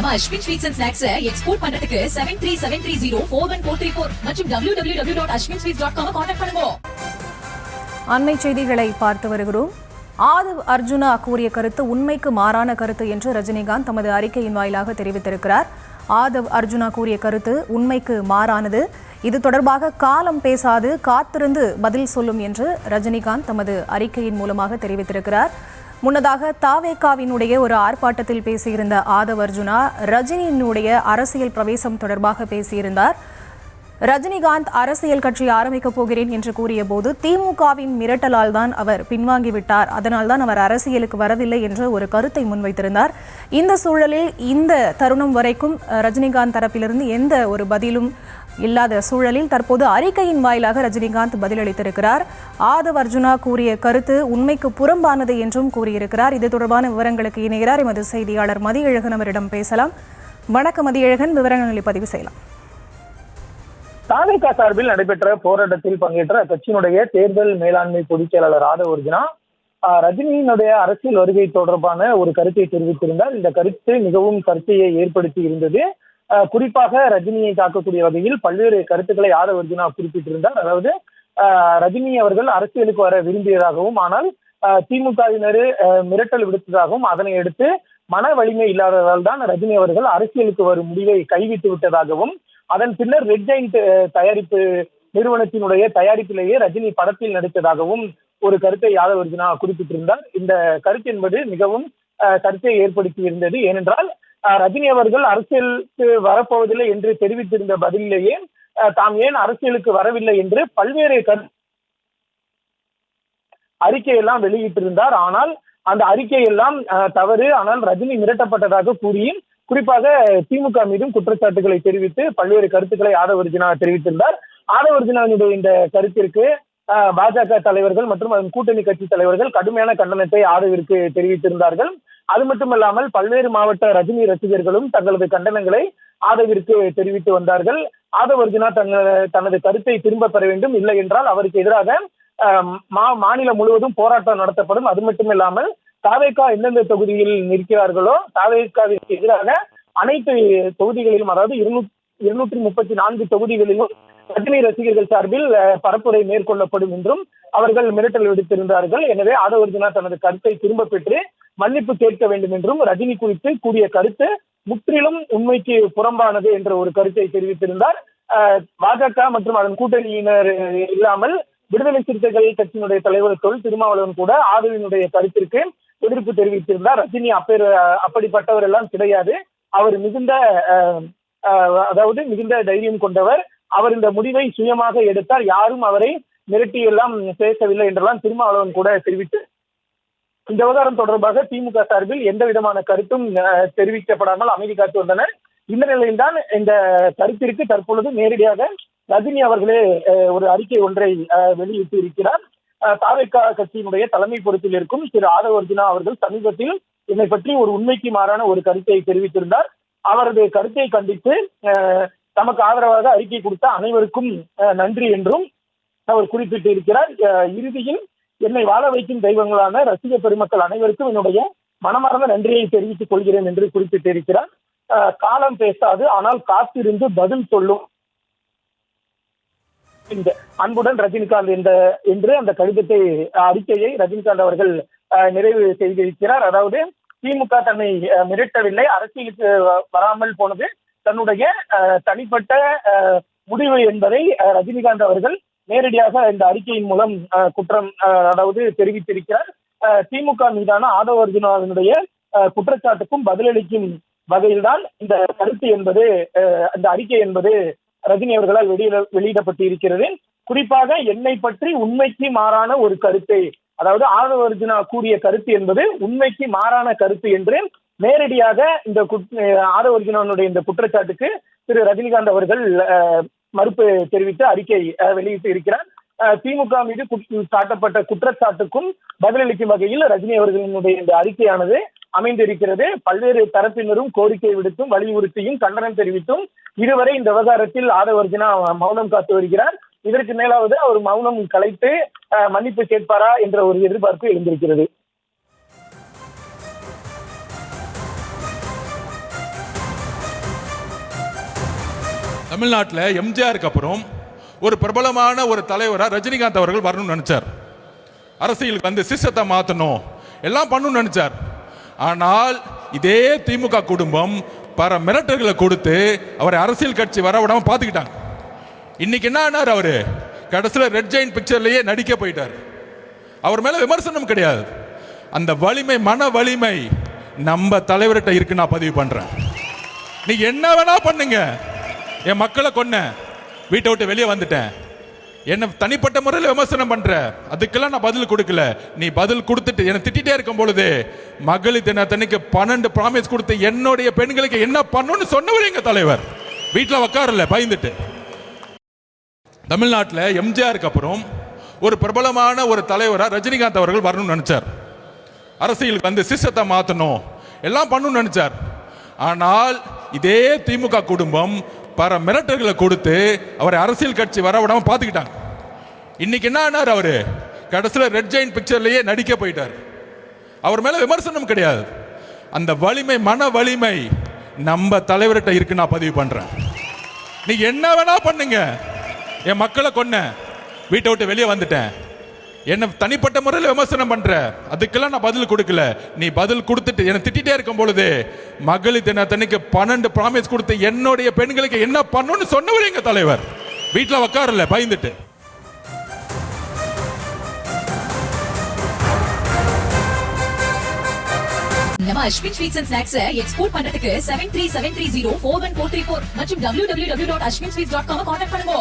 நம்ம Ashwin sweets and snacks export பண்றதுக்கு 7373041434 மற்றும் www.ashwinsweets.com கான்டாக்ட் பண்ணுங்க. அண்மை செய்திகளை பார்த்து வருகிறோம். ஆதவ் அர்ஜுனா கூறிய கருத்து உண்மைக்கு மாறான கருத்து என்று ரஜினிகாந்த் தமது அறிக்கையின் வாயிலாக தெரிவித்திருக்கிறார். ஆதவ் அர்ஜுனா கூறிய கருத்து உண்மைக்கு மாறானது. இது தொடர்பாக காலம் பேசாது, காத்திருந்து பதில் சொல்லும் என்று ரஜினிகாந்த் தமது அறிக்கையின் மூலமாக தெரிவித்திருக்கிறார். முன்னதாக தாவேகாவினுடைய ஒரு ஆர்ப்பாட்டத்தில் பேசியிருந்த ஆதவ் அர்ஜுனா ரஜினியினுடைய அரசியல் பிரவேசம் தொடர்பாக பேசியிருந்தார். ரஜினிகாந்த் அரசியல் கட்சி ஆரம்பிக்கப் போகிறேன் என்று கூறிய போது திமுகவின் மிரட்டலால் தான் அவர் பின்வாங்கிவிட்டார், அதனால் தான் அவர் அரசியலுக்கு வரவில்லை என்று ஒரு கருத்தை முன்வைத்திருந்தார். இந்த சூழலில் இந்த தருணம் வரைக்கும் ரஜினிகாந்த் தரப்பிலிருந்து எந்த ஒரு பதிலும் இல்லாத சூழலில் தற்போது அறிக்கையின் வாயிலாக ரஜினிகாந்த் பதிலளித்திருக்கிறார். ஆதவ் அர்ஜுனா கூறிய கருத்து உண்மைக்கு புறம்பானது என்றும் கூறியிருக்கிறார். இது தொடர்பான விவரங்களுக்கு இணைகிறார் எமது செய்தியாளர் மதியழகன். அவரிடம் பேசலாம். வணக்கம் மதியழகன், விவரங்களை பதிவு செய்யலாம். தாவேகா சார்பில் நடைபெற்ற போராட்டத்தில் பங்கேற்ற அக்கட்சியினுடைய தேர்தல் மேலாண்மை பொதுச் செயலாளர் ஆதவ் அர்ஜுனா ரஜினியினுடைய அரசியல் வருகை தொடர்பான ஒரு கருத்தை தெரிவித்திருந்தார். இந்த கருத்து மிகவும் சர்ச்சையை ஏற்படுத்தி இருந்தது. குறிப்பாக ரஜினியை தாக்கக்கூடிய வகையில் பல்வேறு கருத்துக்களை ஆதவ் அர்ஜுனா குறிப்பிட்டிருந்தார். அதாவது ரஜினி அவர்கள் அரசியலுக்கு வர விரும்பியதாகவும், ஆனால் திமுகவினர் மிரட்டல் விடுத்ததாகவும், அதனை அடுத்து மன வலிமை இல்லாததால் தான் ரஜினி அவர்கள் அரசியலுக்கு வரும் முடிவை கைவிட்டு விட்டதாகவும், அதன் பின்னர் ரெட் ஜெயிண்ட் தயாரிப்பு நிறுவனத்தினுடைய தயாரிப்பிலேயே ரஜினி படத்தில் நடித்ததாகவும் ஒரு கருத்தை ஆதவ் அர்ஜுனா குறிப்பிட்டிருந்தார். இந்த கருத்து என்பது மிகவும் சர்ச்சையை ஏற்படுத்தி இருந்தது. ஏனென்றால் ரஜினி அவர்கள் அரசியலுக்கு வரப்போவதில்லை என்று தெரிவித்திருந்த பதிலேயே தாம் ஏன் அரசியலுக்கு வரவில்லை என்று பல்வேறு அறிக்கையெல்லாம் வெளியிட்டிருந்தார். ஆனால் அந்த அறிக்கையெல்லாம் தவறு, ஆனால் ரஜினி மிரட்டப்பட்டதாக கூறி குறிப்பாக திமுக மீதும் குற்றச்சாட்டுகளை தெரிவித்து பல்வேறு கருத்துக்களை ஆதவ் அர்ஜுனா தெரிவித்திருந்தார். ஆதவ் அர்ஜுனாவுடைய இந்த கருத்திற்கு பாஜக தலைவர்கள் மற்றும் அதன் கூட்டணி கட்சி தலைவர்கள் கடுமையான கண்டனத்தை ஆதவிற்கு தெரிவித்திருந்தார்கள். அது மட்டுமல்லாமல் பல்வேறு மாவட்ட ரஜினி ரசிகர்களும் தங்களது கண்டனங்களை ஆதவிற்கு தெரிவித்து வந்தார்கள். ஆதவ் அர்ஜுனா தனது கருத்தை திரும்ப பெற வேண்டும், இல்லை என்றால் அவருக்கு எதிராக மாநிலம் முழுவதும் போராட்டம் நடத்தப்படும். அது மட்டுமில்லாமல் தாவேகா எந்தெந்த தொகுதியில் நிற்கிறார்களோ தாவேகாவிற்கு எதிராக அனைத்து தொகுதிகளிலும், அதாவது 234 தொகுதிகளிலும் ரஜினி ரசிகர்கள் சார்பில் பரப்புரை மேற்கொள்ளப்படும் என்றும் அவர்கள் மிரட்டல் விடுத்திருந்தார்கள். எனவே ஆதவ் அர்ஜுனா தனது கருத்தை திரும்ப பெற்று மன்னிப்பு கேட்க வேண்டும் என்றும் ரஜினி குறித்து கூடிய கருத்து முற்றிலும் உண்மைக்கு புறம்பானது என்ற ஒரு கருத்தை தெரிவித்திருந்தார். பாஜக மற்றும் அதன் கூட்டணியினர் இல்லாமல் விடுதலை சிறுத்தைகள் கட்சியினுடைய தலைவர் தொல் திருமாவளவன் கூட ஆதவினுடைய கருத்திற்கு எதிர்ப்பு தெரிவித்திருந்தார். ரஜினி அப்படிப்பட்டவர் எல்லாம் கிடையாது, அவர் மிகுந்த தைரியம் கொண்டவர், அவர் இந்த முடிவை சுயமாக எடுத்தார், யாரும் அவரை மிரட்டியெல்லாம் பேசவில்லை என்றெல்லாம் திருமாவளவன் கூட தெரிவித்து இந்த விவகாரம் தொடர்பாக திமுக சார்பில் எந்த விதமான கருத்தும் தெரிவிக்கப்படாமல் அமைதி காத்து வந்தனர். இந்த நிலையில்தான் இந்த கருத்திற்கு தற்பொழுது நேரடியாக ரஜினி அவர்களே ஒரு அறிக்கை ஒன்றை வெளியிட்டு இருக்கிறார். தாவேகா கட்சியினுடைய தலைமை பொறுப்பில் இருக்கும் திரு ஆதவ் அர்ஜுனா அவர்கள் சமீபத்தில் என்னை பற்றி ஒரு உண்மைக்கு மாறான ஒரு கருத்தை தெரிவித்திருந்தார். அவரது கருத்தை கண்டித்து தமக்கு ஆதரவாக அறிக்கை கொடுத்த அனைவருக்கும் நன்றி என்றும் அவர் குறிப்பிட்டு இருக்கிறார். இறுதியில் என்னை வாழ வைக்கும் தெய்வங்களான ரசிக பெருமக்கள் அனைவருக்கும் என்னுடைய மனமார்ந்த நன்றியை தெரிவித்துக் கொள்கிறேன் என்று குறிப்பிட்டு இருக்கிறார். காலம் பேசாது, ஆனால் காத்திருந்து பதில் சொல்லும் இந்த அன்புடன் ரஜினிகாந்த் என்று அந்த கடிதத்தை அறிக்கையை ரஜினிகாந்த் அவர்கள் நிறைவு செய்திருக்கிறார். அதாவது திமுக தன்னை மிரட்டவில்லை, அரசியலுக்கு வராமல் போனது தன்னுடைய தனிப்பட்ட முடிவு என்பதை ரஜினிகாந்த் அவர்கள் நேரடியாக இந்த அறிக்கையின் மூலம் தெரிவித்திருக்கிறார். திமுக மீதான ஆதவ் அர்ஜுனாவினுடைய குற்றச்சாட்டுக்கும் பதிலளிக்கும் வகையில்தான் இந்த கருத்து என்பது, இந்த அறிக்கை என்பது ரஜினி அவர்களால் வெளியிடப்பட்டு இருக்கிறது. குறிப்பாக என்னை பற்றி உண்மைக்கு மாறான ஒரு கருத்தை, அதாவது ஆதவ் அர்ஜுனா கூறிய கருத்து என்பது உண்மைக்கு மாறான கருத்து என்று நேரடியாக இந்த ஆதவ் அர்ஜுனாவுடைய இந்த குற்றச்சாட்டுக்கு திரு ரஜினிகாந்த் அவர்கள் மறுப்பு தெரிவித்து அறிக்கை வெளியிட்டு இருக்கிறார். திமுக மீது சாட்டப்பட்ட குற்றச்சாட்டுக்கும் பதிலளிக்கும் வகையில் ரஜினி அவர்களினுடைய இந்த அறிக்கையானது அமைந்திருக்கிறது. பல்வேறு தரப்பினரும் கோரிக்கை விடுத்தும் வலியுறுத்தியும் கண்டனம் தெரிவித்தும் இதுவரை இந்த விவகாரத்தில் ஆதவ் அர்ஜுனா மௌனம் காத்து வருகிறார். இதற்கு மேலாவது அவர் மௌனம் கலைத்து மன்னிப்பு கேட்பாரா என்ற ஒரு எதிர்பார்ப்பு எழுந்திருக்கிறது. தமிழ்நாட்டில் எம்ஜிஆருக்கு அப்புறம் ஒரு பிரபலமான ஒரு தலைவராக ரஜினிகாந்த் அவர்கள் வரணும்னு நினைச்சார். அரசியலுக்கு வந்து சிஸ்டத்தை மாற்றணும் எல்லாம் பண்ணணும்னு நினைச்சார். ஆனால் இதே திமுக குடும்பம் பல மிரட்டல்களை கொடுத்து அவரை அரசியல் கட்சி வர விடாம பார்த்துக்கிட்டாங்க. இன்னைக்கு என்ன ஆனார்? அவரு கடைசியில் ரெட் ஜெயின் பிக்சர்லயே நடிக்க போயிட்டார். அவர் மேல விமர்சனம் கிடையாது. அந்த வலிமை, மன வலிமை நம்ம தலைவர்கிட்ட இருக்கு. நான் பதிவு பண்றேன். நீ என்ன வேணா பண்ணுங்க, என் மக்களை கொன்ன, வீட்டை விட்டு வெளியே வந்துட்டேன், என்ன தனிப்பட்ட முறையில் விமர்சனம் பண்ற, அதுக்கெல்லாம் நான் பதில் கொடுக்கல. நீ பதில் கொடுத்துட்டு என்ன திட்டிட்டே இருக்கும் பொழுது மகளிர் தினத்தன்னைக்கு 12 ப்ராமிஸ் கொடுத்து என்னுடைய பெண்களுக்கு என்ன பண்ணணும்னு சொன்னவர் எங்க தலைவர். வீட்டில் உட்காரல பயந்துட்டு. தமிழ்நாட்டில் எம்ஜிஆருக்கு அப்புறம் ஒரு பிரபலமான ஒரு தலைவராக ரஜினிகாந்த் அவர்கள் வரணும்னு நினைச்சார். அரசியலுக்கு வந்து சிஸ்டத்தை மாற்றணும் எல்லாம் பண்ணணும்னு நினைச்சார். ஆனால் இதே திமுக குடும்பம் பல மிரட்டல்களை கொடுத்து அவரை அரசியல் கட்சி வர விடாம பார்த்துக்கிட்டாங்க. இன்னைக்கு என்ன ஆனார்? அவரு கடைசியில் ரெட் ஜெயின் பிக்சர்லயே நடிக்க போயிட்டார். அவர் மேல விமர்சனம் கிடையாது. அந்த வலிமை, மன வலிமை நம்ம தலைவர்கிட்ட இருக்கு. நான் பதிவு பண்றேன். நீ என்ன வேணா பண்ணுங்க, என் மக்களை கொன்ன, வீட்டை விட்டு வெளியே வந்துட்டேன், என்ன தனிப்பட்ட முறையில் விமர்சனம் பண்ற, அதுக்கெல்லாம் நான் பதில் கொடுக்கல. நீ பதில் கொடுத்துட்டு என்ன திட்டிட்டே இருக்கும் பொழுது மகளிர் தினத்தன்னைக்கு 12 ப்ராமிஸ் கொடுத்து என்னுடைய பெண்களுக்கு என்ன பண்ணணும்னு சொன்னவர் எங்க தலைவர். வீட்டில் உட்காரல பயந்துட்டு. நம்ம Ashwin sweets and snacks export பண்றதுக்கு 7373041434 மற்றும் www.ashwinsweets.com கான்டாக்ட் பண்ணுங்க.